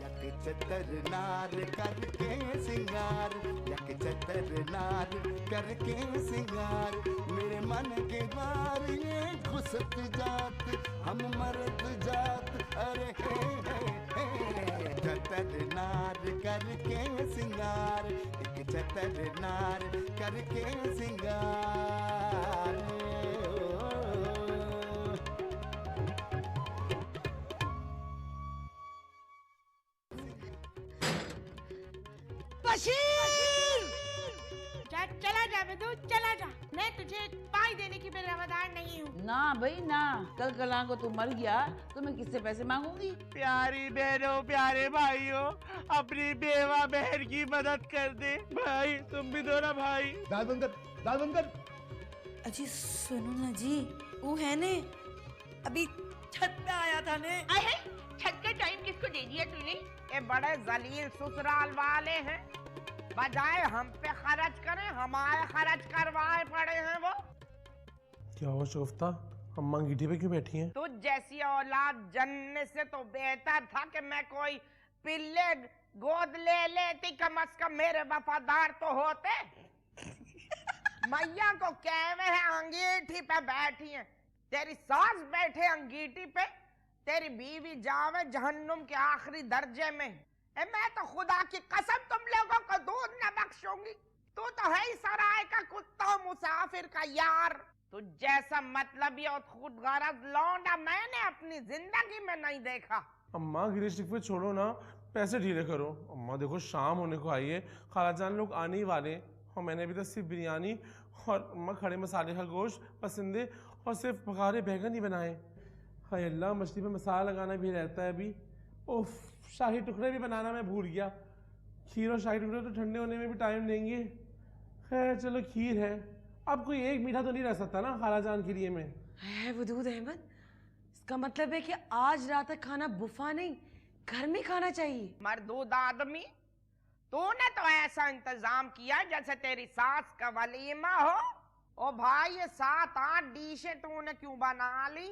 यक चतर नार करके सिंगार, यक चतर नार करके सिंगार, मेरे मन के द्वार ये घुसत जात, हम मरत जात, अरे हे चतर नार करके सिंगार, एक चतर नार करके सिंगार। बशीर! चला जा बेदू, चला जा। मैं तुझे पाई देने की बेरामदार नहीं हूँ। ना भाई ना, कल कला को तू मर गया तो मैं किससे पैसे मांगूंगी? प्यारी बहनों, प्यारे भाइयों, अपनी बेवा बहन की मदद कर दे। भाई तुम भी दो ना भाई। दाल बंद कर, दाल बंद कर। अजी सुनो ना जी, वो है ने अभी छत पे आया था ने। अरे छत का टाइम किसको दे दिया तूने? ये बड़े जलील ससुराल वाले हैं, बजाय हम पे खर्च करें हमारे खर्च करवाए पड़े हैं वो। क्या हुआ शोफ्ता, अम्मा अंगीठी पे क्यों बैठी हैं? तुझ जैसी औलाद जन्ने से तो बेहतर था कि मैं कोई पिल्ले गोद ले लेती, कम से कम मेरे वफादार तो होते। मैया को कहवे है अंगीठी पे बैठी है, तेरी सास बैठे अंगीठी पे, तेरी बीवी जावे जहन्नुम के आखिरी दर्जे में। मैं तो खुदा की कसम तुम लोगों को दूध न बख्शूंगी। तू तो है ही सराय का कुत्ता, मुसाफिर का यार। तू जैसा मतलबी और खुदगर्ज लौंडा मैंने अपनी जिंदगी में नहीं देखा। अम्मा गिरीश शिकवे छोड़ो ना, पैसे ढीले करो। अम्मा देखो शाम होने को आई है, खालाजान लोग आने ही वाले, और मैंने अभी तक सिर्फ बिरयानी और अम्मा खड़े मसाले का गोश्त पसंदे और सिर्फ बघारे बैगन ही बनाए। हाय अल्लाह, मछली पे मसाला लगाना भी रहता है अभी। ओफ, शाही टुकड़े भी बनाना मैं भूल गया। खीर और शाही टुकड़े तो ठंडे होने में भी टाइम लेंगे। खैर चलो खीर है, अब कोई एक मीठा तो नहीं रह सकता ना खालाजान के लिए। मैं है वदूद अहमद, इसका मतलब है कि आज रात का खाना बुफा नहीं, घर में खाना चाहिए। मर्दूद आदमी, तूने तो ऐसा इंतजाम किया जैसे तेरी सास का वलीमा हो। ओ भाई, ये 7-8 डिशें तूने क्यों बना ली?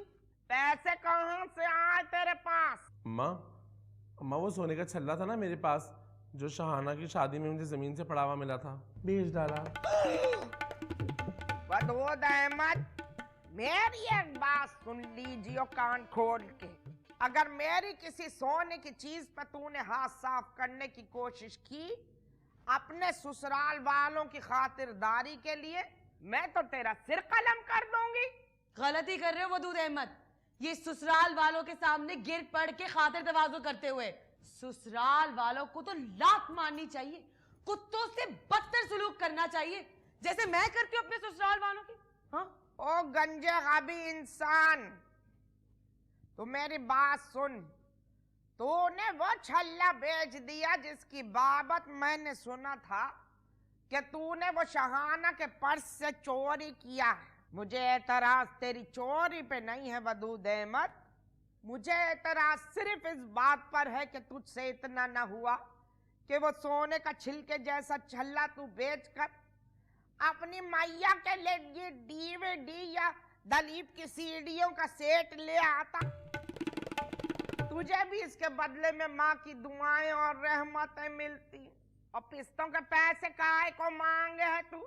पैसे कहाँ से आए तेरे पास? अम्मा वो सोने का छल्ला था ना मेरे पास, जो शहाना की शादी में मुझे जमीन से पड़ा हुआ मिला था, बेच डाला। वदूद अहमद, मेरी एक बात सुन लीजिए कान खोल के। अगर मेरी किसी सोने की चीज पर तूने हाथ साफ करने की कोशिश की अपने ससुराल वालों की खातिरदारी के लिए, मैं तो तेरा सिर कलम कर दूंगी। गलती कर रहे हो वदूद अहमद, ये ससुराल वालों के सामने गिर पड़ के खातिर तवाज़ु करते हुए। ससुराल वालों को तो लात मारनी चाहिए, कुत्तों से बदतर सुलूक करना चाहिए, जैसे मैं करती हूँ अपने ससुराल वालों की। हाँ, ओ गंजे गाबी इंसान, तू मेरी बात सुन। तूने वो छल्ला बेच दिया जिसकी बाबत मैंने सुना था कि तूने वो शहाना के पर्स से चोरी किया। मुझे एतराज तेरी चोरी पे नहीं है वदूद अहमद, मुझे एतराज सिर्फ इस बात पर है कि तुझसे इतना न हुआ कि वो सोने का छिलके जैसा छल्ला तू बेचकर अपनी मैया के लिए डीवीडी या दलीप की सीडीओं का सेट ले आता। तुझे भी इसके बदले में माँ की दुआएं और रहमतें मिलती, और पिस्तों के पैसे काहे को मांगे है तू?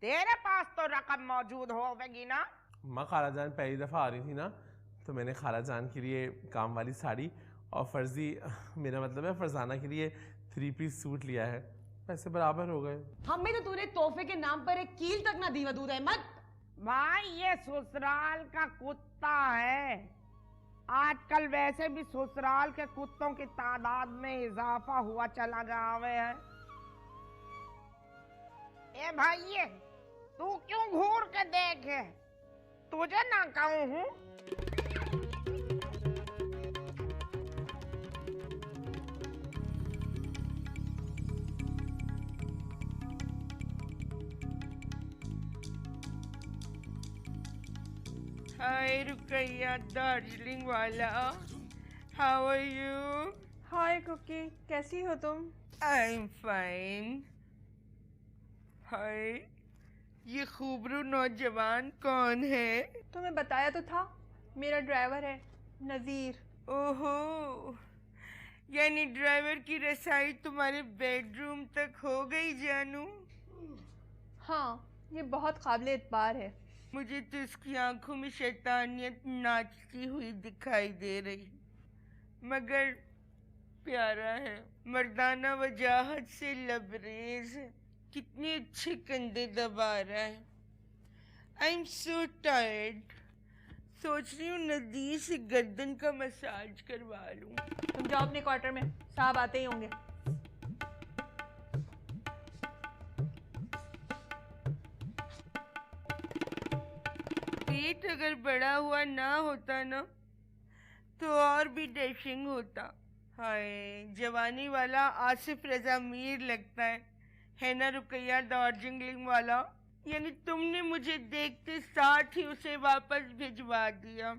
तेरे पास तो रकम मौजूद होगी ना। माँ खालाजान पहली दफा आ रही थी ना, तो मैंने खालाजान के लिए काम वाली साड़ी और फर्जी, मेरा मतलब है फरजाना के लिए 3 पीस सूट लिया है। पैसे बराबर हो गए। हमें तो तूने तोहफे के नाम पर एक कील तक ना दी वदूद अहमद। भाई ये ससुराल का कुत्ता है, आजकल वैसे भी ससुराल के कुत्तों की तादाद में इजाफा हुआ चला जावे है। ए भाई, तू क्यों घूर के देखे? तुझे ना कहूं हूँ। हाय रुकैया दार्जिलिंग वाला, how are you? Hi Cookie, कैसी हो तुम? I am fine. हाय, ये खूबरू नौजवान कौन है? तुम्हें बताया तो था, मेरा ड्राइवर है नजीर। ओहो, यानी ड्राइवर की रसाई तुम्हारे बेडरूम तक हो गई जानू? हाँ, ये बहुत काबिल एतबार है। मुझे तो इसकी आंखों में शैतानियत नाचती हुई दिखाई दे रही, मगर प्यारा है, मर्दाना वजाहत से लबरेज है, कितने अच्छे कंधे दबा रहा है। आई एम सो टायर्ड, सोच रही हूँ नदी से गर्दन का मसाज करवा लूं। तुम जाओ अपने क्वार्टर में, साहब आते ही होंगे। पेट अगर बड़ा हुआ ना होता ना तो और भी डैशिंग होता। हाय, जवानी वाला आसिफ रजा मीर लगता है ना रुकैया दार्जिलिंग वाला? यानी तुमने मुझे देखते साथ ही उसे वापस भिजवा दिया।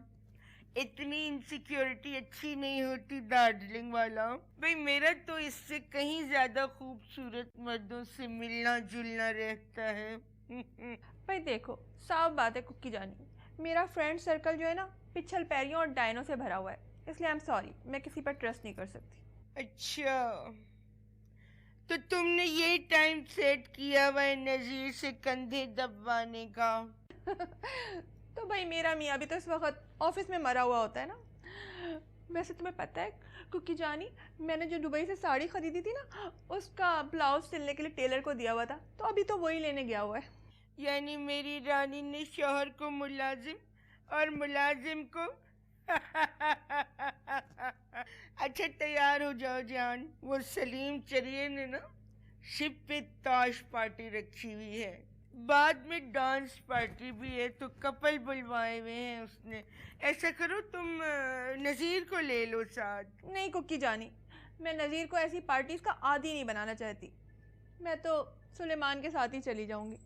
इतनी इनसिक्योरिटी अच्छी नहीं होती दार्जिलिंग वाला। भाई मेरा तो इससे कहीं ज्यादा खूबसूरत मर्दों से मिलना जुलना रहता है। भाई देखो, साफ बात है कुक्की जानी, मेरा फ्रेंड सर्कल जो है ना पिछल पैरियों और डायनों से भरा हुआ है, इसलिए आई एम सॉरी, मैं किसी पर ट्रस्ट नहीं कर सकती। अच्छा, तो तुमने यही टाइम सेट किया हुआ है नजीर से कंधे दबवाने का? तो भाई मेरा मियाँ भी तो इस वक्त ऑफिस में मरा हुआ होता है ना। वैसे तुम्हें पता है कुक्की जानी, मैंने जो दुबई से साड़ी खरीदी थी ना, उसका ब्लाउज सिलने के लिए टेलर को दिया हुआ था, तो अभी तो वही लेने गया हुआ है। यानी मेरी रानी ने शौहर को मुलाजिम और मुलाजिम को अच्छा तैयार हो जाओ जान, वो सलीम चरिये ने ना शिप पे ताश पार्टी रखी हुई है, बाद में डांस पार्टी भी है, तो कपल बुलवाए हुए हैं उसने। ऐसा करो तुम नज़ीर को ले लो साथ। नहीं कुक्की जानी, मैं नज़ीर को ऐसी पार्टीज का आदी नहीं बनाना चाहती, मैं तो सुलेमान के साथ ही चली जाऊंगी।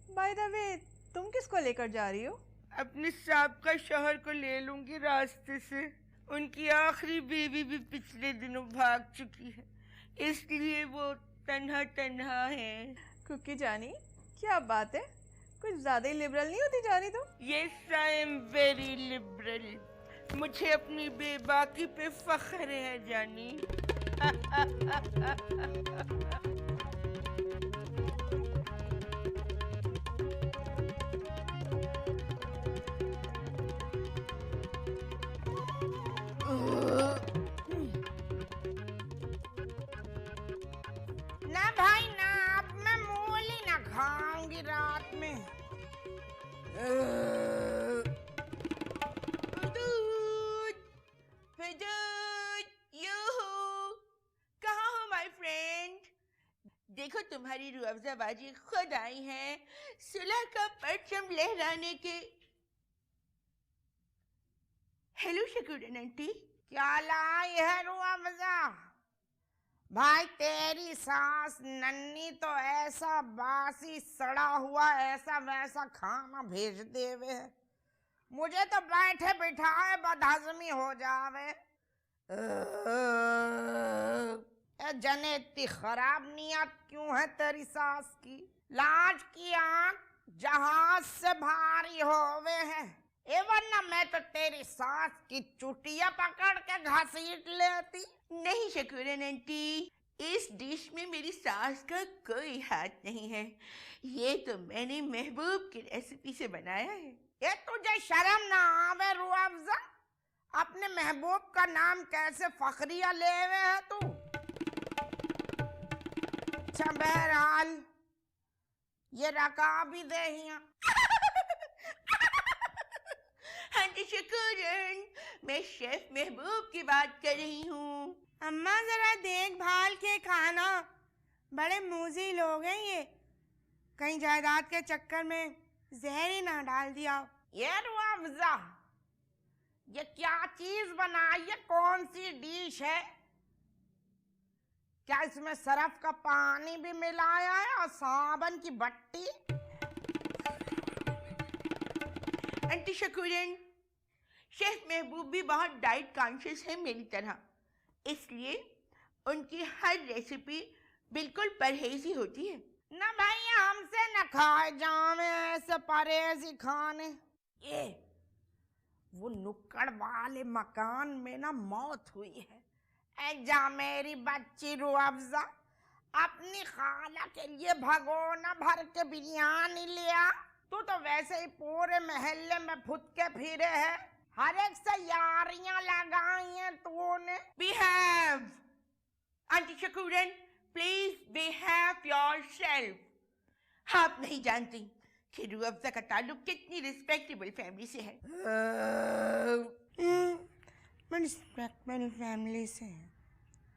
बाय द वे, तुम किसको लेकर जा रही हो? अपने साबका शौहर को ले लूंगी रास्ते से, उनकी आखिरी बेबी भी पिछले दिनों भाग चुकी है, इसलिए वो तन्हा तन्हा है। कुक्की जानी, क्या बात है, कुछ ज्यादा ही लिबरल नहीं होती जा रही तुम? Yes I am very liberal, मुझे अपनी बेबाकी पे फख्र है जानी। ना भाई ना, अब मैं मूली ना खाऊंगी रात में। दूध, दूध, यूहू, कहाँ हो माय फ्रेंड? देखो तुम्हारी रुअफ़ज़ा बाजी खुद आई हैं सुलह का परचम लहराने के। Hello Shakooran aunty. क्या लाई है रुअफ़ज़ा? भाई तेरी सास नन्नी तो ऐसा बासी सड़ा हुआ ऐसा वैसा खाना भेज देवे है, मुझे तो बैठे बिठाए बदहजमी हो जावे। जने इतनी खराब नियत क्यों है तेरी सास की? लाज की आंख जहाज से भारी होवे है, वरना मैं तो तेरी सास की चुटिया पकड़ के घसीट लेती। नहीं शकूरन आंटी, इस डिश में मेरी सास का कोई हाथ नहीं है, ये तो मैंने महबूब की रेसिपी से बनाया है। ये तुझे शर्म ना आवे रुअफ़ज़ा? अपने महबूब का नाम कैसे फखरिया लेवे है तू? अच्छा बहरहाल ये रकाबी दे हिया। आंटी शकूरन, मैं शेफ महबूब की बात कर रही हूँ। अम्मा जरा देखभाल के खाना, बड़े मूजी लोग हैं ये, कहीं जायदाद के चक्कर में जहर ही ना डाल दिया। ये रुअफ़ज़ा, ये क्या चीज बनाई है, कौन सी डिश है? क्या इसमें सरफ का पानी भी मिलाया है और साबन की बट्टी? आंटी शकूरन, शेफ महबूब भी बहुत डाइट कॉन्शियस है मेरी तरह, इसलिए उनकी हर रेसिपी बिल्कुल परहेजी होती है। ना भाई हमसे न खाए जावे ऐसे परहेजी खाने। ये वो नुक्कड़ वाले मकान में ना मौत हुई है, ऐ जा मेरी बच्ची रूह अफ़ज़ा, अपनी खाला के लिए भगोना भर के बिरयानी लिया। तू तो वैसे ही पूरे महल्ले में फुदके फिरे है, हर एक से यारियां लगाई हैं तूने। Behave! Aunty Shakooran, please behave yourself. आप नहीं जानती कि रूह अफ़ज़ा का ताल्लुक कितनी रिस्पेक्टेबल फैमिली से है। रिस्पेक्टेबल फैमिली से है,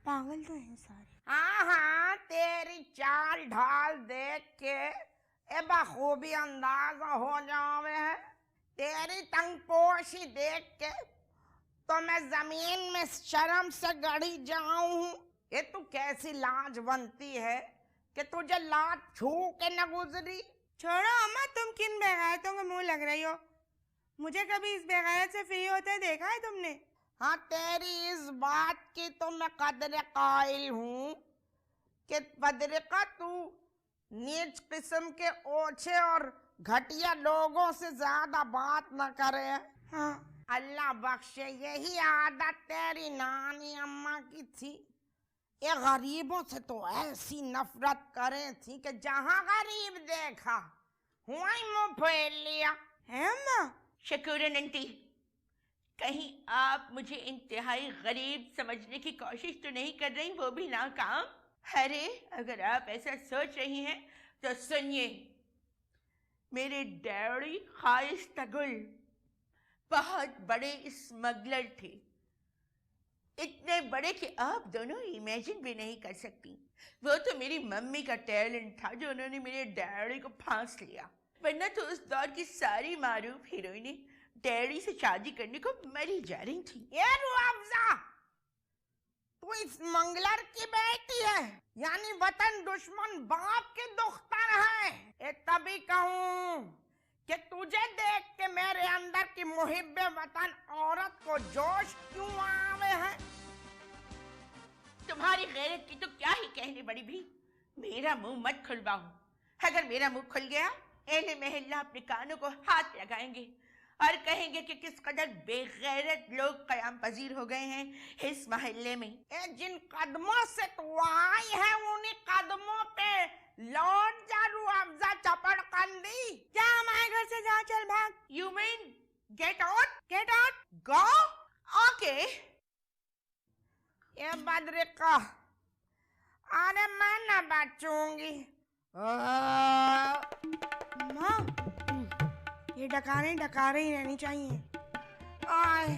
पागल तो है सारे। हाँ हाँ, तेरी चाल ढाल देख के ए बखूबी अंदाजा हो जावे है। तेरी तंगपोशी देख के तो मैं जमीन में शर्म से गड़ी जाऊं। ये तू कैसी लाज बनती है कि तुझे लात छू के न गुजरी। छोड़ो अम्मा, तुम किन बेगैरतों के मुंह लग रही हो? मुझे कभी इस बेगैरत से फ्री होते देखा है तुमने? हाँ, तेरी इस बात की तो मैं कदर कायल हूँ कि बदरिका तू नीच किस्म के ओछे और घटिया लोगों से ज्यादा बात न करे। हाँ, अल्लाह बख्शे, यही आदत तेरी नानी अम्मा की थी। ये गरीबों से तो ऐसी नफरत करे थी कि जहाँ गरीब देखा हुआ ही मुंह फेर लिया है अम्मा? शकूरन आंटी, कहीं आप मुझे इंतहाई गरीब समझने की कोशिश तो नहीं कर रही, वो भी नाकाम? अरे अगर आप ऐसा सोच रही हैं तो सुनिए, मेरे डैडी खाइस्ता गुल बहुत बड़े स्मगलर थे, इतने बड़े कि आप दोनों इमेजिन भी नहीं कर सकती। वो तो मेरी मम्मी का टैलेंट था जो उन्होंने मेरे डैडी को फांस लिया, वरना तो उस दौर की सारी मारूफ हीरोइनें डैडी से शादी करने को मरी जा रही थी। ये रूह अफ़ज़ा, तू इस मंगलर की बेटी है, यानी वतन दुश्मन बाप की दुख्तर है। ये तभी कहूँ कि तुझे देख के मेरे अंदर की मुहिब्बे वतन औरत को जोश क्यों आवे है। तुम्हारी गैरत की तो क्या ही कहने बड़ी भी, मेरा मुंह मत खुलवाओ। अगर मेरा मुंह खुल गया, एहले महल्ला अपने कानों को हाथ लगाएंगे और कहेंगे कि किस कदर बेगैरत लोग कयाम पजीर हो गए हैं इस महल्ले में। जिन कदमों से तू आई है उन्हीं कदमों पे लौट जा रूह अफ़ज़ा चपड़ कंदी। जा हमारे घर से जा, चल भाग। You mean get out? Get out. Go? Okay. ये बदरिका, अरे मैं न बचूंगी। माँ, ये डकारे ही रहनी चाहिए। आए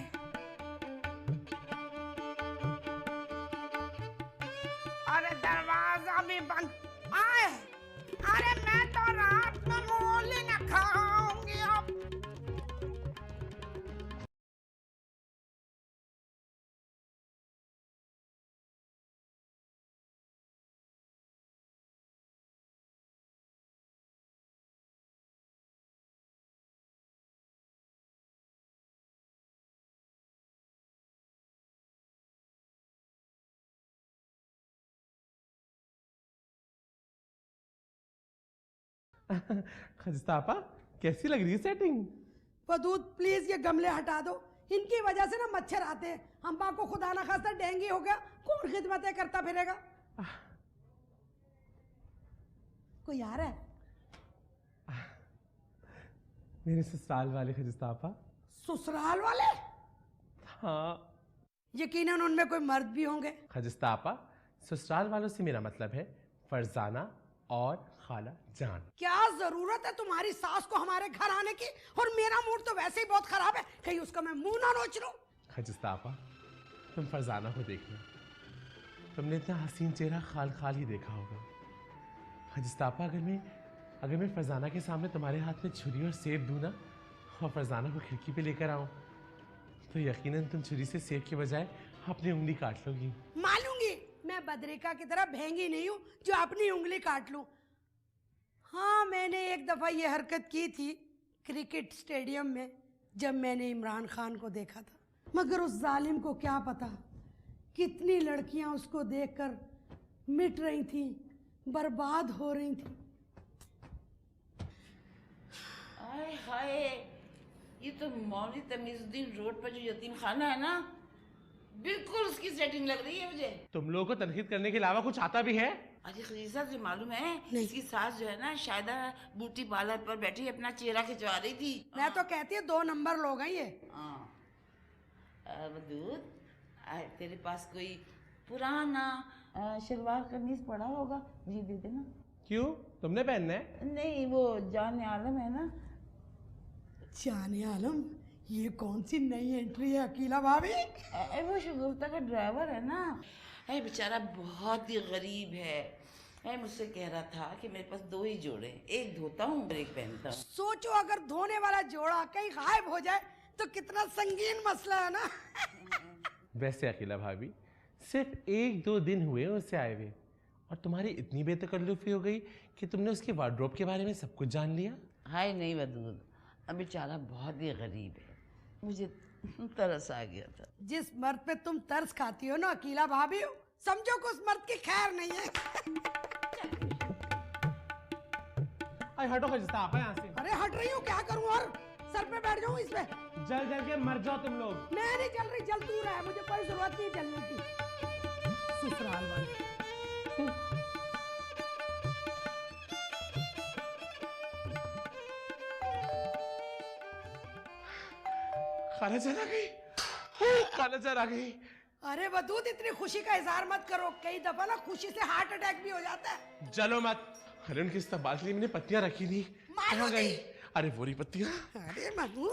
अरे दरवाजा भी बंद। आए, अरे मैं तो रात में मूली न खाऊंगी अब। खजिस्तापा, कैसी लग रही है सेटिंग? वदूद प्लीज ये गमले हटा दो, इनकी वजह से ना मच्छर आते हैं। अम्मा को खुदा ना खास्ता डेंगू हो गया, कौन खिदमतें करता फिरेगा? कोई आ रहा है? मेरे ससुराल वाले खजिस्तापा। ससुराल वाले? हाँ यकीनन उनमें कोई मर्द भी होंगे। खजिस्तापा, ससुराल वालों से मेरा मतलब है फरजाना और खाला जान। क्या जरूरत है तुम्हारी सास को हमारे घर आने की? और मेरा मूड तो वैसे ही बहुत खराब है, कहीं उसका मैं मुंह ना नोच लूं। खजिस्तापा, तुम फरजाना को देखना, तुमने इतना हसीन चेहरा खाल खाल ही देखा होगा। खजिस्तापा, अगर मैं फरजाना के सामने तुम्हारे हाथ में छुरी और सेब दूं ना, और फरजाना को खिड़की पे लेकर आऊं, तो यकीनन तुम छुरी से सेब के बजाय अपनी उंगली काट लोगी। मालूंगी, मैं बदरिका की तरह भेंगी नहीं हूं जो अपनी उंगली काट लूं। हाँ, मैंने एक दफा ये हरकत की थी क्रिकेट स्टेडियम में, जब मैंने इमरान खान को देखा था। मगर उस जालिम को क्या पता कितनी लड़कियां उसको देखकर मिट रही थी, बर्बाद हो रही थी। आए हाय, ये तो मौलवी तमीजुद्दीन रोड पर जो यतीम खाना है ना, बिल्कुल उसकी सेटिंग लग रही है मुझे। तुम लोगों को तनकीद करने के अलावा कुछ आता भी है? अरे खलीसा तुझे मालूम है इसकी सास जो है ना शायद ब्यूटी पार्लर पर बैठी अपना चेहरा खिंचवा रही थी। मैं तो कहती है 2 नंबर लोग हैं ये। वदूद तेरे पास कोई पुराना शलवार कमीज पड़ा होगा, मुझे दे देना। क्यों, तुमने पहनना है? नहीं, वो जाने आलम है ना। जाने आलम, ये कौन सी नई एंट्री है अकीला भाभी? वो शगुफ्ता का ड्राइवर है ना, अरे बेचारा बहुत ही गरीब है। मुझसे कह रहा था कि मेरे पास 2 ही जोड़े, एक धोता हूँ और एक पहनता हूँ। सोचो अगर धोने वाला जोड़ा कहीं गायब हो जाए तो कितना संगीन मसला है ना। वैसे अकीला भाभी, सिर्फ 1-2 दिन हुए उससे आए हुए और तुम्हारी इतनी बेतकल्लुफी हो गई कि तुमने उसके वार्डरोब के बारे में सब कुछ जान लिया। हाय नहीं वदूद, अब बेचारा बहुत ही गरीब है, मुझे तरस आ गया था। जिस मर्द पे तुम तरस खाती हो ना अकीला भाभी, समझो कि उस मर्द की खैर नहीं है। अरे हटो खजिस्ता, आप यहाँ से। अरे हट रही हूँ, क्या करूँ और सर पे बैठ जाऊँ इस पे? जल जल के मर जाओ तुम लोग। मैं नहीं चल रही, जल तू रहा है, मुझे कोई जरूरत नहीं जलने की। ससुराल वाले। खालाजान आ गई, खालाजान आ गई। अरे वदूद, इतनी खुशी का इजहार मत करो, कई दफा ना खुशी से हार्ट अटैक भी हो जाता है। चलो मत। अरे उनकी इस्तकबाल के लिए मैंने पत्तियां रखी थी, कहाँ गई? अरे वो रही पत्तियां। अरे मधु,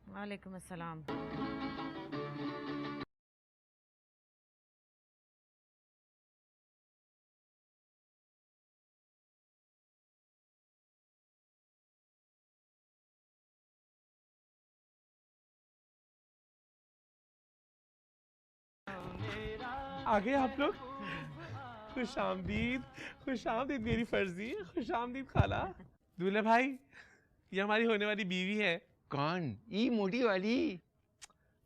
वालेकुम अस्सलाम। आ गए आप लोग? खुश आमदीद, खुश आमदीद मेरी फर्जी, खुश आमदीद खाला। दूल्हा भाई, ये हमारी होने वाली बीवी है। कौन? ये मोटी वाली?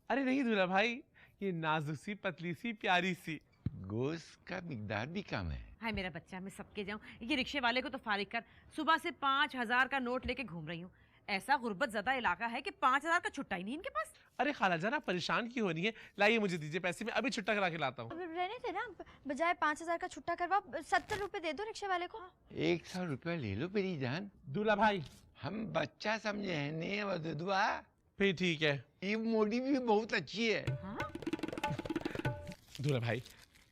अरे नहीं दूल्हा भाई, ये नाजुक सी, पतली सी, प्यारी सी। गोश्त का मिकदार भी कम है। हाय मेरा बच्चा, मैं सबके जाऊं, ये रिक्शे वाले को तो फारिग कर। सुबह से 5000 का नोट लेके घूम रही हूँ। ऐसा गुर्बत ज़दा इलाका है कि 5000 का छुट्टा ही नहीं इनके पास। अरे खालाजान, आप परेशान क्यों हो रही है? लाइए मुझे दीजिए पैसे, मैं अभी छुट्टा करा के लाता हूँ। रहने थे ना, बजाय 5000 का छुट्टा करवा 70 रुपए दे दो रिक्शे वाले को। 100 रुपया ले लो मेरी जान। दूल्हा भाई, हम बच्चा समझे हैं ने वदुआ। फिर ठीक है। ये मोटी भी बहुत अच्छी है। दूल्हा भाई,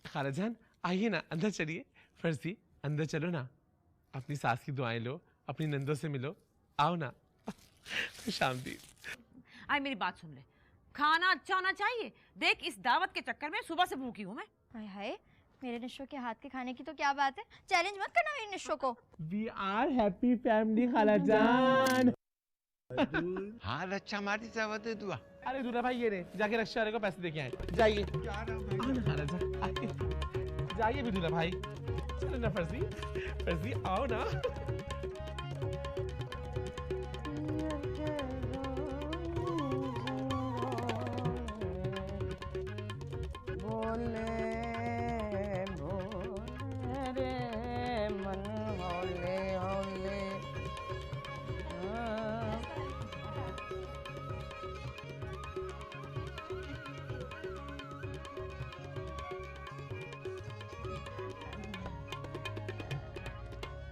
खालाजान आइए ना, अंदर चलिए। फर्जी, अंदर चलो ना, अपनी सास की दुआएं लो, अपनी नंदों से मिलो, आओ ना। खुशामदीद। आए मेरी बात सुन ले, खाना अच्छा होना चाहिए। देख इस दावत के चक्कर में सुबह से भूखी हूँ मैं। हाय हाय, मेरे निशो के हाथ के खाने की तो क्या बात है, चैलेंज मत करना मेरे निशो को। वी आर हैप्पी फैमिली खालाजान। हाँ अच्छा मारती सब दुआ। अरे दूल्हा भाई, ये रे, जाके रिक्शा वाले को पैसे देके आए। जाइए खालाजान, आइए। जाइए भी दूल्हा भाई। चलो ना फर्जी, फर्जी आओ ना।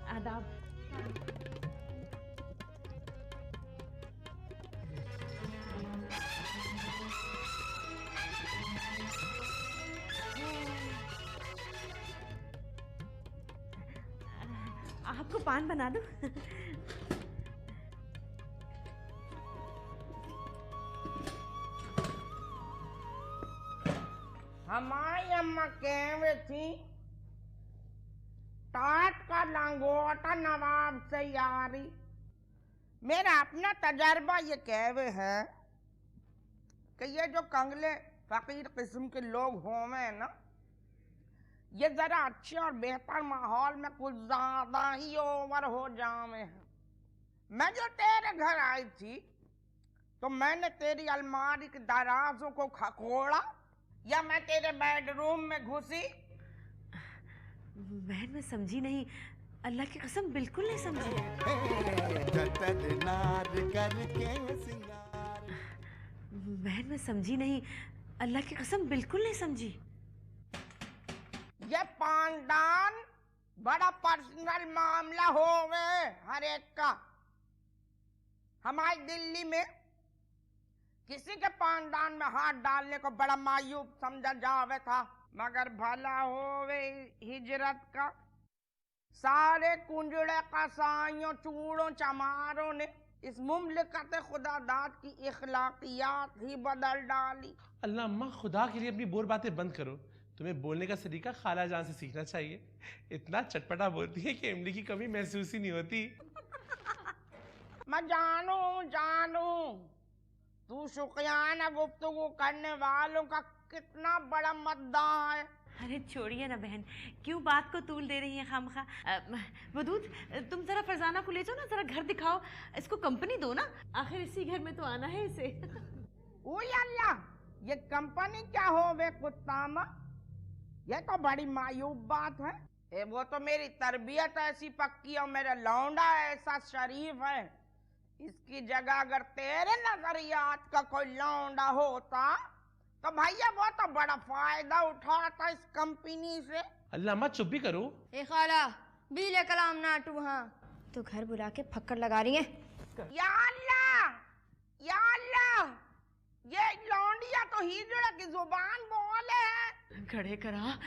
आदाब। आपको पान बना दूं? हमारी अम्मा कह रही थी, टाट का लंगोटा नवाब से यारी। मेरा अपना तजर्बा ये कहवे है कि ये जो कंगले फकीर किस्म के लोग होवे हैं ना, ये जरा अच्छे और बेहतर माहौल में कुछ ज्यादा ही ओवर हो जावे हैं। मैं जो तेरे घर आई थी तो मैंने तेरी अलमारी के दराजों को खकोड़ा या मैं तेरे बेडरूम में घुसी? बहन मैं समझी नहीं, अल्लाह की कसम बिल्कुल नहीं समझी। जतर नार करके सिंगार। बहन मैं समझी नहीं, अल्लाह की कसम बिल्कुल नहीं समझी। ये पानदान बड़ा पर्सनल मामला हो गए हर एक का। हमारी दिल्ली में किसी के पानदान में हाथ डालने को बड़ा मायूब समझा जावे था, मगर भला होवे हिजरत का। सारे कुंजड़े कसाइयों चूड़ों चमारों ने इस मुमलिकत खुदादाद की इखलाकियात ही बदल डाली। अल्लाह अम्मा खुदा के लिए अपनी बोर बातें बंद करो। तुम्हें बोलने का सलीका खाला जान से सीखना चाहिए। इतना चटपटा बोलती है कि इमली की कमी महसूस ही नहीं होती। मैं जानू तू शुक्रियाना गुफ्तगू करने वालों का कितना बड़ा मद्दाह है। अरे छोड़िए ना बहन, क्यों बात को तूल दे रही हैं खामखा। वदूद तुम जरा फरजाना को ले जाओ ना, जरा घर दिखाओ, इसको कंपनी दो ना, आखिर इसी घर में तो आना है इसे। ओए अल्लाह, ये कंपनी क्या हो वे कुत्तामा, ये तो बड़ी मायूब बात है। वो तो मेरी तरबियत ऐसी पक्की और मेरा लौंडा ऐसा शरीफ है। इसकी जगह अगर तेरे नजरियात का कोई लौंडा होता तो भैया वो तो बड़ा फायदा उठाता इस कंपनी से। अल्लाह अम्मा चुप भी करो। ए खाला बीले कलाम नाटू, हाँ तो घर बुला के फक्कर लगा रही है। या अल्लाह, ये लौंडिया तो हिजड़ा की जुबान बोले है। खड़े करा।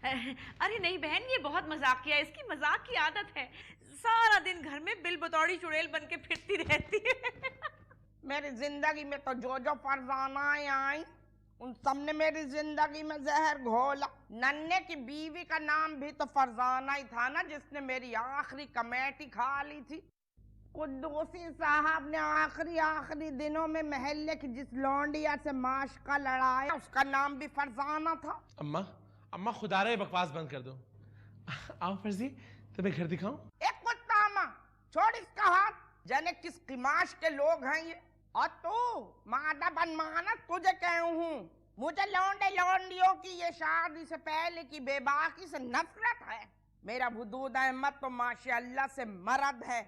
अरे नहीं बहन, ये बहुत मजाकिया है, इसकी मजाक की आदत है। सारा दिन घर में बिल बतौड़ी चुड़ैल बन के फिरती रहती है। मेरी जिंदगी में तो जो फरजानाएं आई उन सब ने मेरी जिंदगी में जहर घोला। नन्हे की बीवी का नाम भी तो फरजाना ही था ना, जिसने मेरी आखिरी कमेटी खा ली थी। कुद्दूसी साहब ने आखिरी दिनों में महल्ले की जिस लौंडिया से माशका लड़ाया उसका नाम भी फरजाना था। अम्मा खुदा रहे बकवास बंद कर दो। आओ फर्जी तुम्हें घर दिखाऊं। एक कुत्ता अम्मा छोड़ इसका हाथ, जाने किस किमाश के लोग हैं ये। और तू मादा बनमाना, तुझे कहूं हूँ, मुझे लौंडे लौंडियों की ये शादी से पहले की बेबाकी से नफरत है। मेरा वदूद अहमद तो माशाअल्लाह से मर्द है,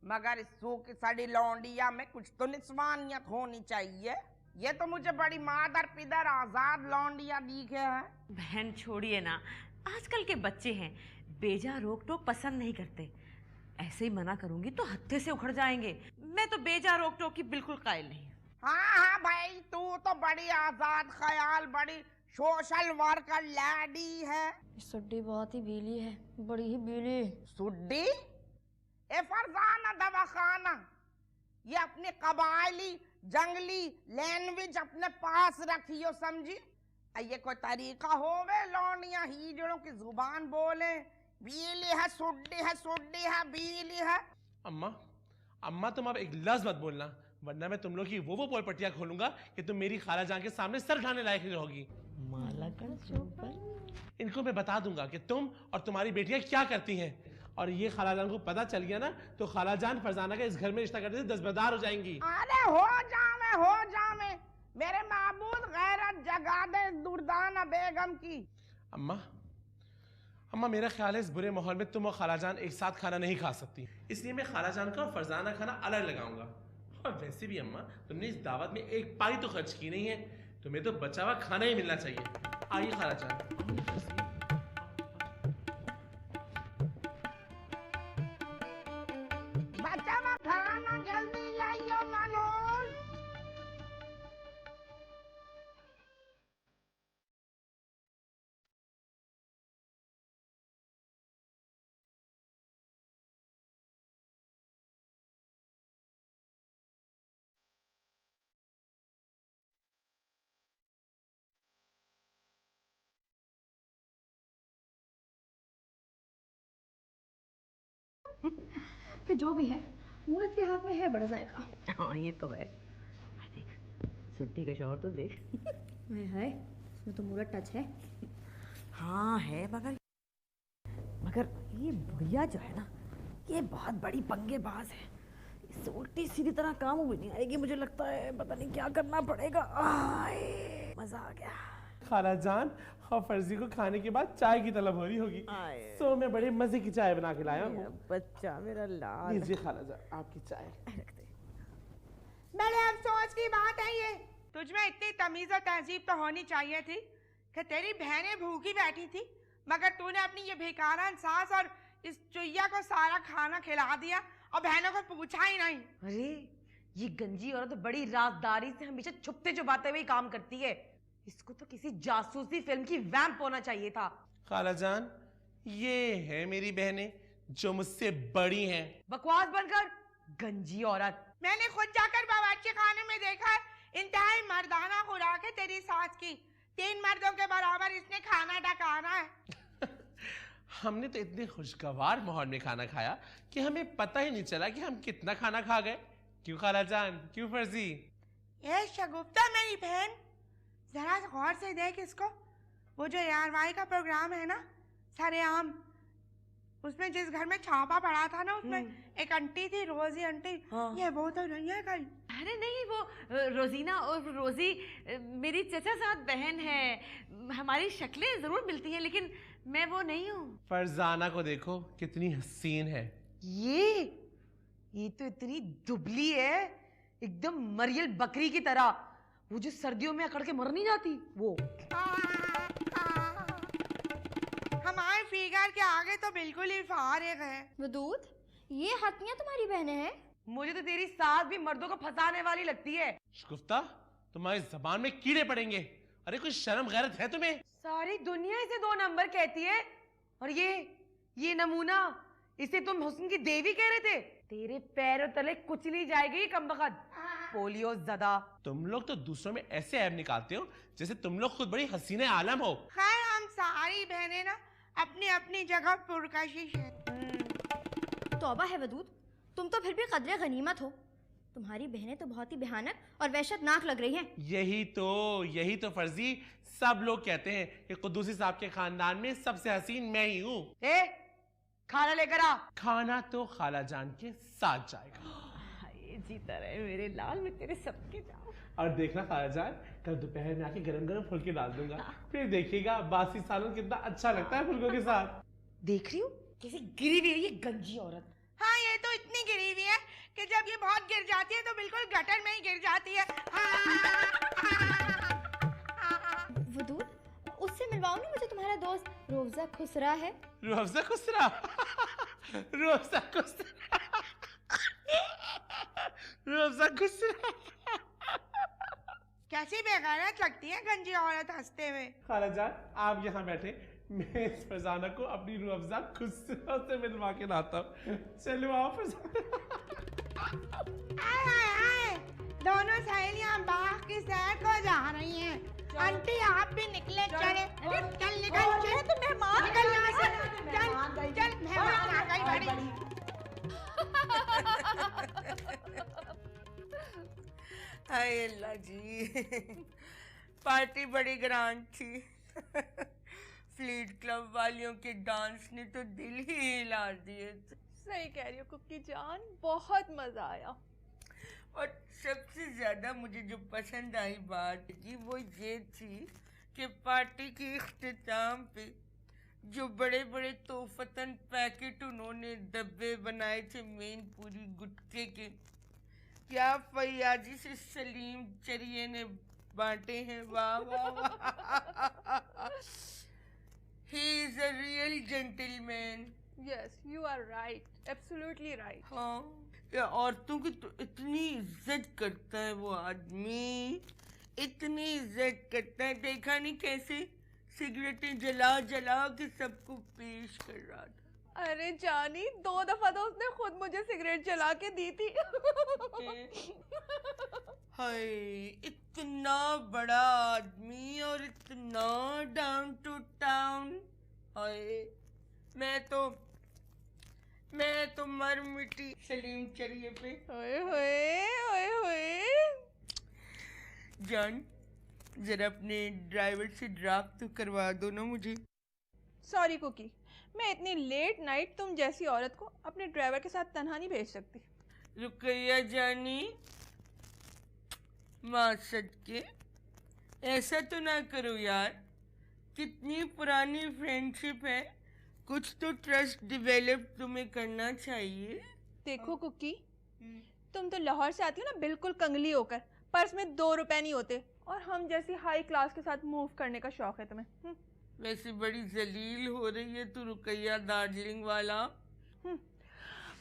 मगर इस सूखी सड़ी लौंडिया में कुछ तो निस्वानियत होनी चाहिए। ये तो मुझे बड़ी मादर पिदर आजाद लौंडिया दिखे हैं। बहन छोड़िए ना, आजकल के बच्चे हैं, बेजा रोक टोक पसंद नहीं करते। ऐसे ही मना करूंगी तो हत्थे से उखड़ जाएंगे। मैं तो बेजा रोक टोक की बिल्कुल कायल नहीं। हाँ भाई, तू तो बड़ी आजाद ख्याल, बड़ी सोशल वर्कर लैडी है। सुड्डी बहुत ही बीली है, बड़ी ही बीली। सुड्डी? ए फरजाना दवाखाना, ये अपनी कबायली जंगली लैंग्वेज अपने पास रखियो, समझी? ये कोई तरीका होवे लौंडिया हिजड़ों की जुबान बोले? बीली है, सुड्डी है, बीली है। अम्मा तुम अब एक लफ्ज मत बोलना, वरना मैं तुम लोग की वो पोलपटिया खोलूंगा कि तुम मेरी खाला जान के सामने सर उठाने लायक नहीं रहोगी। माला का चोपर। इनको मैं बता दूंगा कि तुम और तुम्हारी बेटियां क्या करती हैं, और ये खाला जान को पता चल गया ना तो खाला जान फरजाना का इस घर में रिश्ता करने से दस्तबरदार हो जाएंगी। अरे हो जावे मेरे महबूब गैरत जगा दे दुर्दाना बेगम की। अम्मा मेरा ख्याल है इस बुरे माहौल में तुम और खालाजान एक साथ खाना नहीं खा सकती, इसलिए मैं खालाजान का और फरजाना खाना अलग लगाऊंगा। और वैसे भी अम्मा तुमने इस दावत में एक पाई तो खर्च की नहीं है, तुम्हें तो बचा हुआ खाना ही मिलना चाहिए। आइए खालाजान। बचा हुआ खाना जल्दी लाइयो मनोज। फिर जो भी है मूरत के हाथ में है बड़ा जायका। हाँ ये तो है। सुट्टी का शौहर तो देख। है इसमें तो मूरत टच है। हाँ है, मगर ये बुढ़िया जो है ना, ये बहुत बड़ी पंगेबाज है, इससे उल्टी सीधी तरह काम भी नहीं आएगी मुझे लगता है, पता नहीं क्या करना पड़ेगा। मजा आ गया। खाला जान और फर्जी को खाने के बाद चाय की तलब हो रही होगी, तो मैं बड़े मजे की चाय बना के लाया हूँ। बच्चा मेरा लाल। लीजिए खाला जान आपकी चाय। बड़े अफसोस की बात है ये, तुझमें इतनी तमीज और तहजीब तो होनी चाहिए थी कि तेरी बहनें भूखी बैठी थी, मगर तूने अपनी ये भिखारन सास और इस चुईया को सारा खाना खिला दिया और बहनों को पूछा ही नहीं। अरे ये गंजी औरत तो बड़ी राजदारी से हमेशा छुपते छुपाते हुए काम करती है, इसको तो किसी जासूसी फिल्म की वैम्प होना चाहिए था। खाला जान ये है मेरी बहनें जो मुझसे बड़ी हैं। बकवास बनकर गंजी औरत। मैंने खुद जाकर बावर्ची खाने में देखा है, इंतहाई मर्दाना खुराक है तेरी सास की, 3 मर्दों के बराबर इसने खाना डकाना है। हमने तो इतने खुशगवार माहौल में खाना खाया कि हमें पता ही नहीं चला कि हम कितना खाना खा गए। क्यों खाला जान, क्यों फर्जी? ये शगुफ्ता मेरी बहन, जरा गौर से देख इसको। वो जो यारवाई का प्रोग्राम है ना सरेआम, उसमें जिस घर में छापा पड़ा था ना, उसमें एक आंटी थी, रोजी आंटी। ये वो तो नहीं है कहीं? अरे नहीं, वो रोजीना और रोजी मेरी चचा साथ बहन है, हमारी शक्लें जरूर मिलती हैं लेकिन मैं वो नहीं हूँ। फरजाना को देखो कितनी हसीन है। ये तो इतनी दुबली है, एकदम मरियल बकरी की तरह, वो जो सर्दियों में अकड़ के मर नहीं जाती वो। हमारे फिगर के आगे तो बिल्कुल ही फारिग है। वदूद, ये हथियां तुम्हारी बहनें हैं? मुझे तो तेरी सास भी मर्दों को फंसाने वाली लगती है। शगुफ्ता तुम्हारी जबान में कीड़े पड़ेंगे। अरे कोई शर्म गैरत है तुम्हें? सारी दुनिया इसे 2 नंबर कहती है, और ये नमूना, इसे तुम हुस्न की देवी कह रहे थे। तेरे पैरों तले कुचली जाएगी कमबख्त, पोलियो ज़दा। तुम लोग तो दूसरों में ऐसे ऐब निकालते हो जैसे तुम लोग खुद बड़ी हसीने आलम हो। खैर हम सारी बहनें ना अपनी अपनी जगह पुरकशिश है। तौबा है वदूद, तुम तो फिर भी कदरे गनीमत हो। तुम्हारी बहनें तो बहुत ही भयानक और वहशतनाक लग रही हैं। यही तो फर्जी सब लोग कहते हैं कि कुद्दूसी साहब के खानदान में सबसे हसीन मैं ही हूँ। खाना लेकर आ। खाना तो खाला जान के साथ जाएगा। जीता रहे मेरे लाल, मैं तेरे सबके जाऊं। और देखना खाला जान, कल दोपहर में आके गरम गरम फुलके डाल दूंगा, फिर देखिएगा बासी सालन कितना अच्छा लगता है फुलकों के साथ। देख रही हूँ कैसे गिरी हुई है ये गंजी औरत। हाँ ये तो इतनी गिरी हुई है कि जब ये बहुत गिर जाती है तो बिल्कुल गटर में ही गिर जाती है। वदूद, उससे मिलवाओ ना मुझे, तुम्हारा दोस्त रोज़ा खुसरा है। रोज़ा खुसरा? रोज़ा खुसरा? रोज़ा खुसरा? कैसी बेगैरत लगती है गंजी औरत हंसते हुए। खाला जान आप यहाँ बैठे, मैं इस फरजाना को अपनी रूह अफ़ज़ा खुसरा से मिलवा के लाता हूँ। चलो आओ फरजाना। आए, दोनों सहेलियां बाग की सैर को जा रही हैं। आंटी आप भी निकले, चले। चल निकल, चल तो मेहमान निकल यहाँ से। चल मेहमान आ गई बड़ी। हाय अल्लाह जी, पार्टी बड़ी ग्रांड थी। फ्लीट क्लब वालियों के डांस ने तो दिल ही हिला दिए। सही कह रही हो कुकी जान, बहुत मजा आया। और सबसे ज्यादा मुझे जो पसंद आई बात की वो ये थी कि पार्टी के इख्तिताम पे जो बड़े बड़े तोहफतन पैकेट उन्होंने डब्बे बनाए थे मेन पूरी गुटके के, क्या फैयाजी से सलीम चरिये ने बांटे हैं। वाह वाह वाह। He is a real gentleman. Yes, you are right, absolutely right. हाँ, या औरतों की तो इतनी इज्जत करता है वो आदमी, इतनी इज्जत करता है। देखा नहीं कैसे सिगरेटें जला जला के सबको पेश कर रहा था। अरे जानी, 2 दफा तो उसने खुद मुझे सिगरेट जला के दी थी। हाय, इतना बड़ा आदमी और इतना डाउन टू टाउन। हाय, मैं तो मर मिटी सलीम चरिये पे। ओए होए, ओए होए। जान, जरा अपने ड्राइवर से ड्राफ्ट तो करवा दो ना मुझे। सॉरी कुकी, मैं इतनी लेट नाइट तुम जैसी औरत को अपने ड्राइवर के साथ तन्हा नहीं भेज सकती। रुकैया जानी, माँ सदके ऐसा तो ना करो यार, कितनी पुरानी फ्रेंडशिप है, कुछ तो ट्रस्ट डेवलप तुम्हें करना चाहिए। देखो कुकी, तुम तो लाहौर से आती हो ना बिल्कुल कंगली होकर, पर्स में 2 रुपए नहीं होते, और हम जैसी हाई क्लास के साथ मूव करने का शौक है तुम्हें। वैसे बड़ी जलील हो रही है तू रुकैया दार्जिलिंग वाला।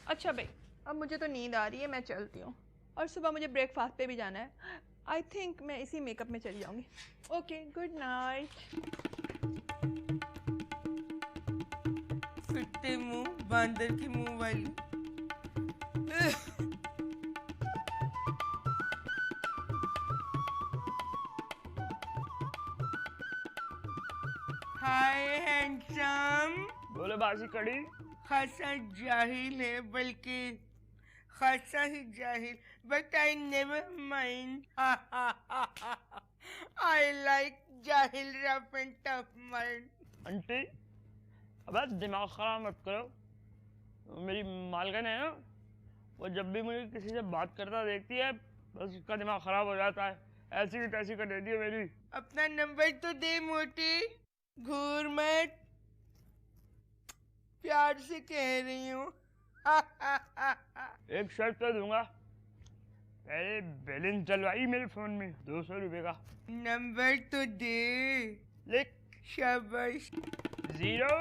अच्छा भाई, अब मुझे तो नींद आ रही है, मैं चलती हूँ, और सुबह मुझे ब्रेकफास्ट पे भी जाना है। आई थिंक मैं इसी मेकअप में चली जाऊंगी। Okay, good night. फिटते मुंह, बांदर के मुंह वाली। हाय हैंडसम। बोले बासी कड़ी। खासा जाहिल है, बल्कि खासा ही जाहिल, but I never mind. I like जाहिल rough and tough mind. Aunty, अब दिमाग खराब मत करो। मेरी मालकिन है ना, वो जब भी मुझे किसी से बात करता देखती है बस उसका दिमाग खराब हो जाता है। ऐसी की तैसी कर देती है मेरी। अपना नंबर तो दे मोटी, घूर मत, प्यार से कह रही हूँ। एक शर्त तो दूंगा, पहले बैलेंस डलवाई मेरे फोन में 200 रुपए का। नंबर तो दे। लिख। शाबाश। 0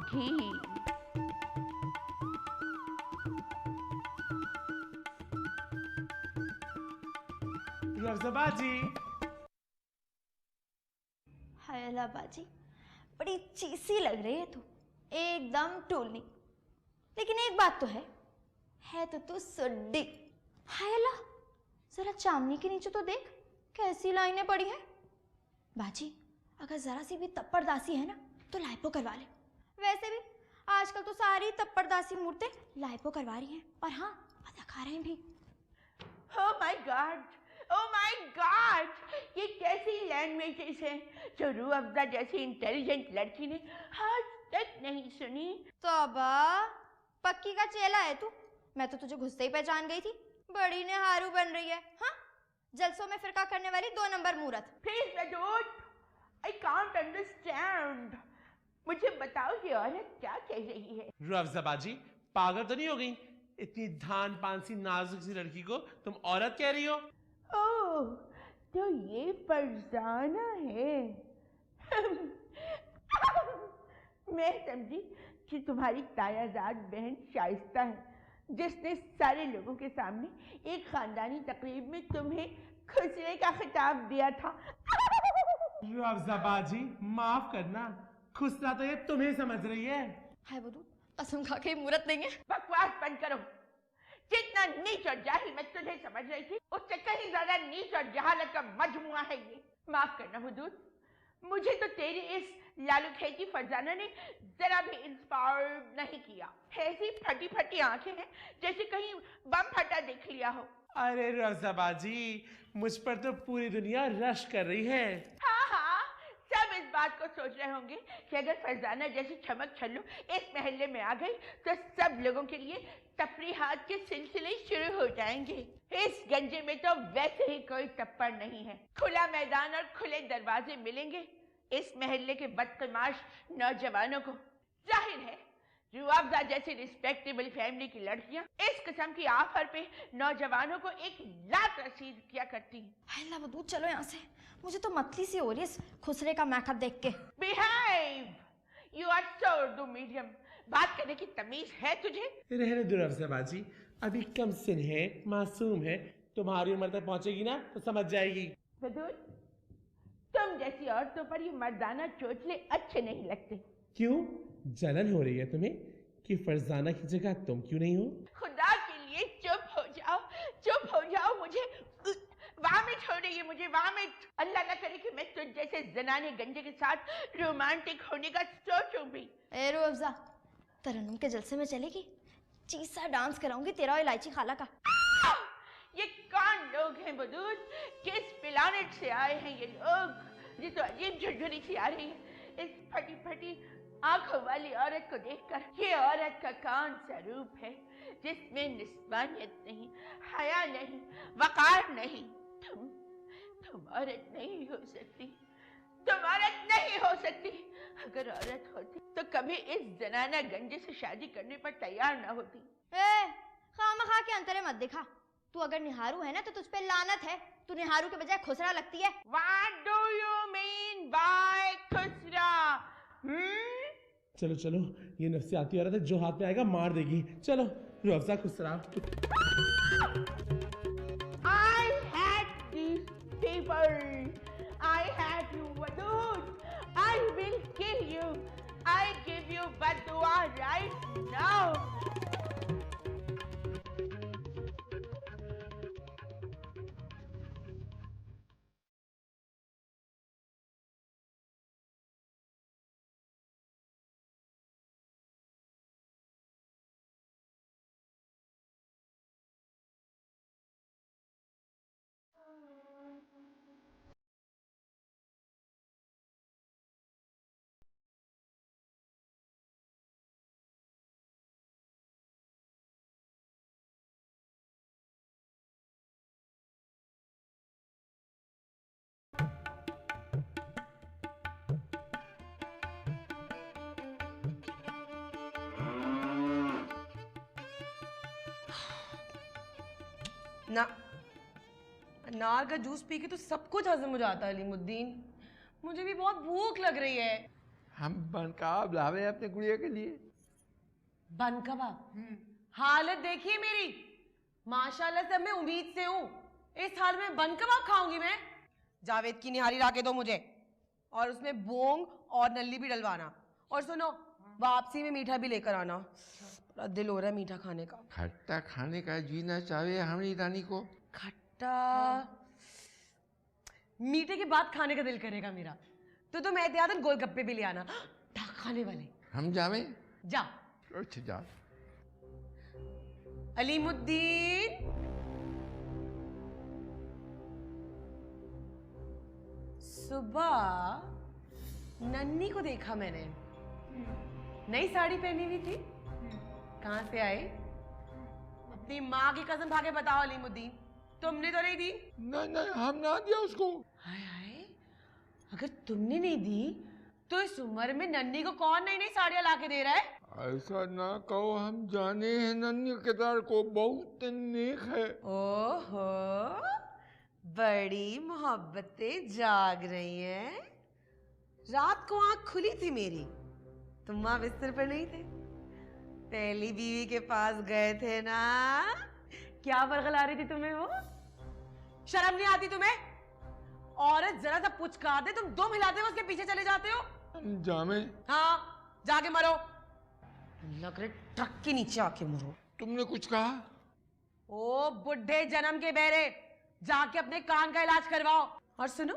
घी। बाजी। हाय अल्लाह बाजी, बड़ी चीसी लग रही है तू, एकदम टूलनी। लेकिन एक बात तो है तो तू सुड्डी। हाय अल्लाह, जरा चामनी के नीचे तो देख कैसी लाइनें पड़ी हैं। बाजी, अगर जरा सी भी तप्पड़दासी है ना तो लाइपो करवा ले। वैसे भी आजकल तो सारी तप्पड़दासी मूर्तें लाइपो करवा रही हैं, और हाँ अदाकारें भी। Oh my God! Oh my God! ये कैसी लैंग्वेजेस हैं जो रूह अफ़ज़ा जैसी इंटेलिजेंट लड़की ने आज तक नहीं सुनी। तौबा, पक्की का चेला है तू। मैं तो तुझे घुसते ही पहचान गई थी। बड़ी नेहारू बन रही है। हाँ, जलसों में फिरका करने वाली 2 नंबर मूरत। Please, Madud, I can't understand. मुझे बताओ ये औरत क्या कह रही है? रफ़ज़ा बाजी, पागल तो नहीं हो गई? इतनी धान पान सी नाजुक सी लड़की को तुम औरत कह रही हो? ओह, तो ये फरजाना है। मैं समझी कि तुम्हारी तायाजाद बहन शाइस्ता है, जिसने सारे लोगों के सामने एक खानदानी तकरीब में तुम्हें खुसरे का खिताब दिया था। रफ़ज़ा बाजी, माफ करना, खुसरा तो ये तुम्हें समझ रही है। हाय बदू, कसम खा के मूरत नहीं है। बकवास बंद करो। जितना नीच और जाहिल मैं तुझे समझ रही थी, उससे कहीं ज्यादा नीच और जहालत का मजमुआ है ये। माफ करना हुदूद, मुझे तो तेरी इस लालू खेती फरजाना ने जरा भी इंस्पायर नहीं किया। ऐसी फटी फटी आंखें हैं जैसे कहीं बम फटा देख लिया हो। अरे रफ़ज़ा बाजी, मुझ पर तो पूरी दुनिया रश कर रही है। हाँ हाँ, सब इस बात को सोच रहे होंगे कि अगर फरजाना जैसी चमक छल्लू इस महल्ले में आ गई तो सब लोगों के लिए तफरीहात के सिलसिले शुरू हो जाएंगे। इस गंजे में तो वैसे ही कोई टप्पड़ नहीं है। खुला मैदान और खुले दरवाजे मिलेंगे इस महल्ले के बदतमाश नौजवानों को। जाहिर है रूह अफ़ज़ा जैसी रिस्पेक्टेबल फैमिली की लड़कियां इस किस्म की ऑफर पे नौजवानों को एक लात रसीद किया करती हैं। अल्लाह बदू, चलो यहाँ से, मुझे तो मतली सी हो रही है इस खुसरे का मेकअप देख के। Behave, you are so Urdu medium. बात करने की तमीज है तुझे? रहने दो रफ़ज़ा बाजी, अभी कम सिन है, मासूम है, तुम्हारी उम्र तक पहुंचेगी ना तो समझ जाएगी। बदूल, तुम जैसी औरतों पर ये मर्दाना चोचले अच्छे नहीं लगते। क्यों, जलन हो रही है तुम्हें कि फरजाना की जगह तुम क्यों नहीं हो? खुदा के लिए चुप हो जाओ, चुप हो जाओ। मुझे वामिट हो रही है, मुझे वामिट। अल्लाह ना करे कि मैं तुझ जैसे जनाने गंजे के साथ रोमांटिक होने का सोचूं भी। ए रूह अफ़ज़ा, तरन्नुम के जलसे में चलेगी, चीसा डांस कराऊंगी तेरा और इलायची खाला का। ये कौन लोग हैं बदूद? किस प्लानेट से आए हैं ये लोग? ये तो अजीब झुरझुरी सी आ रही है इस फटी फटी आंखों वाली औरत को देखकर। ये औरत का कौन सा रूप है जिसमें निस्बानियत नहीं, हया नहीं, वकार नहीं? तुम औरत नहीं हो सकती, तुम औरत नहीं हो सकती। अगर औरत होती तो कभी इस जनाना गंजे से शादी करने पर तैयार ना होती। खामखा के अंतरे मत दिखा। तू अगर निहारू है ना तो तुझ पे लानत है। तू निहारू के बजाय खुसरा लगती है। What do you mean by खुसरा? चलो चलो, ये नफसियाती औरत है, जो हाथ में आएगा मार देगी। चलो Rooh Afza खुसरा। I had these people. I had you, Wadud. I will kill you. I give you badua right now. ना अनार का जूस पी के तो सब कुछ हजम हो जाता है अलीमुद्दीन। मुझे भी बहुत भूख लग रही है। हम बन कबाब लावे अपने गुड़िया के लिए। बन कबाब? हालत देखिए मेरी, माशाल्लाह से मैं उम्मीद से हूँ। इस हाल में बन कबाब खाऊंगी मैं? जावेद की निहारी ला के दो मुझे, और उसमें बोंग और नल्ली भी डलवाना। और सुनो, वापसी में मीठा भी लेकर आना। बड़ा दिल हो रहा है मीठा खाने का। खट्टा खाने का जीना चाहे हमारी रानी को। खट्टा मीठे के बाद खाने का दिल करेगा मेरा। तो मैं एहतियातन गोलगप्पे भी ले आना, ढक खाने वाले। हम जावे? जा। अच्छा जा। अलीमुद्दीन, सुबह नन्नी को देखा मैंने, नई साड़ी पहनी हुई थी। कहाँ से आई? अपनी माँ की कसम खा के बताओ अलीमुद्दीन, तुमने तो नहीं दी? नहीं, हम ना दिया उसको। हाय हाय, अगर तुमने नहीं दी तो इस उम्र में नन्नी को कौन नई नई साड़ियाँ ला के दे रहा है? ऐसा ना कहो, हम जाने हैं नन्ही किरदार को, बहुत नेक है। ओहो, बड़ी मोहब्बतें जाग रही हैं। रात को आंख खुली थी मेरी, तुम माँ बिस्तर पर नहीं थे, पहली बीवी के पास गए थे ना। क्या बरगला रही थी तुम्हें वो? शर्म नहीं आती तुम्हें? औरत जरा सा पुचकार दे, तुम दम हिलाते हो उसके पीछे चले जाते हो। जामे? हाँ, जाके मरो। लग रहे ट्रक के नीचे आके मरो। तुमने कुछ कहा? ओ बुढ़े जन्म के बेरे, जाके अपने कान का इलाज करवाओ। और सुनो,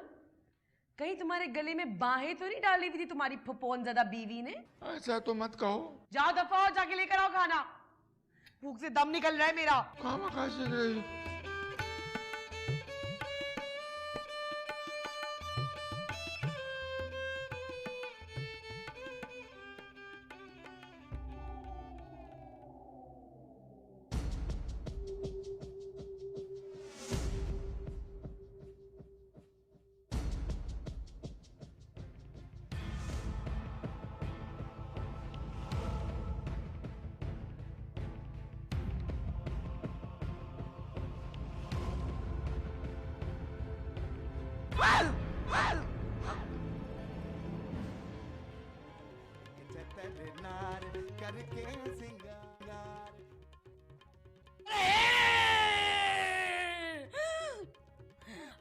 कहीं तुम्हारे गले में बाहें तो नहीं डाली हुई थी तुम्हारी फुफोन ज़्यादा बीवी ने? ऐसा तो मत कहो। जाओ दफा हो, जाके लेकर आओ खाना। भूख से दम निकल रहा है मेरा। खामा से रही। करके सिंगार।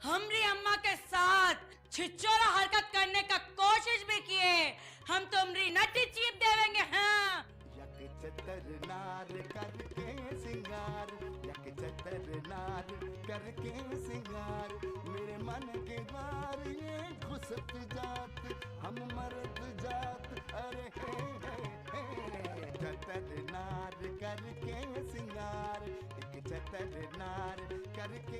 हमरी अम्मा के साथ छिछोरा हरकत करने का कोशिश भी किए, हम तुमरी नटी चीप देवेंगे। हाँ, चतर नार करके सिंगार, एक चतर नार करके सिंगार, मेरे मन के द्वार ये घुसत जात, हम मरद जात, अरे हे चतर नार करके सिंगार, एक चतर नार करके